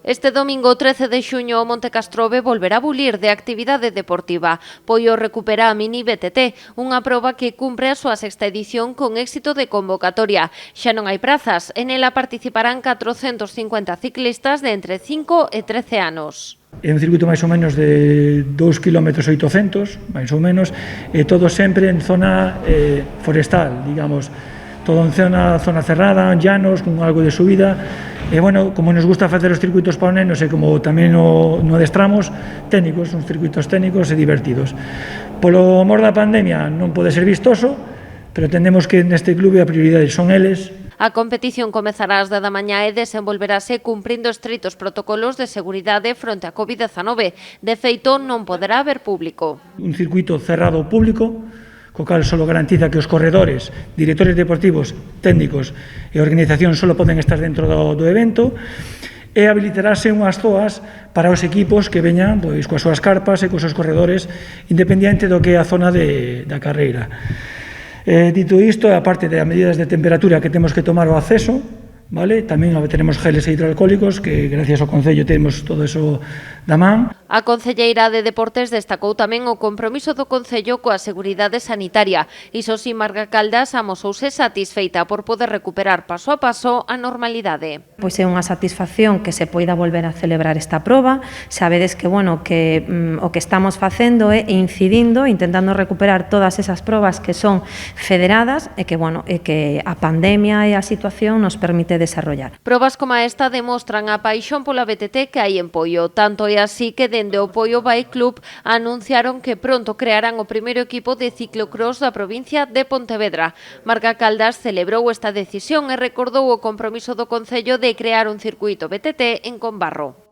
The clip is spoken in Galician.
Este domingo 13 de xuño o Monte Castrobe volverá a bulir de actividade deportiva. Poio recupera a Mini BTT, unha proba que cumpre a súa sexta edición con éxito de convocatoria. Xa non hai prazas, en ela participarán 450 ciclistas de entre 5 e 13 anos. É un circuito máis ou menos de 2,8 km, máis ou menos, e todo sempre en zona forestal, digamos, todo en zona cerrada, en llanos, con algo de subida. E, bueno, como nos gusta facer os circuitos para os nenos e como tamén no adestramos, técnicos, uns circuitos técnicos e divertidos. Polo mor da pandemia non pode ser vistoso, pero entendemos que neste clube a prioridade son eles. A competición comezará ás 10 da mañá e desenvolverase cumprindo estritos protocolos de seguridade fronte á COVID-19. De feito, non poderá haber público. Un circuito cerrado ao público, co cal só garantiza que os corredores, directores deportivos, técnicos e organización só poden estar dentro do evento, e habilitarase unhas zoas para os equipos que veñan pois, coas súas carpas e cos seus corredores, independiente do que é a zona da carreira. Dito isto, aparte das medidas de temperatura que temos que tomar o acceso, vale? Tamén teremos geles hidroalcohólicos, que gracias ao Concello temos todo eso da man. A concelleira de Deportes destacou tamén o compromiso do Concello coa seguridade sanitaria. Iso si, Marga Caldas amosouse satisfeita por poder recuperar paso a paso a normalidade. Pois é unha satisfacción que se poida volver a celebrar esta proba. Sabedes que, bueno, que o que estamos facendo é incidindo, intentando recuperar todas esas probas que son federadas e que, bueno, que a pandemia e a situación nos permite desarrollar. Probas como esta demostran a paixón pola BTT que hai en Poio. Tanto é así que dende o Poio Bike Club anunciaron que pronto crearán o primeiro equipo de ciclocross da provincia de Pontevedra. Marga Caldas celebrou esta decisión e recordou o compromiso do Concello de crear un circuito BTT en Combarro.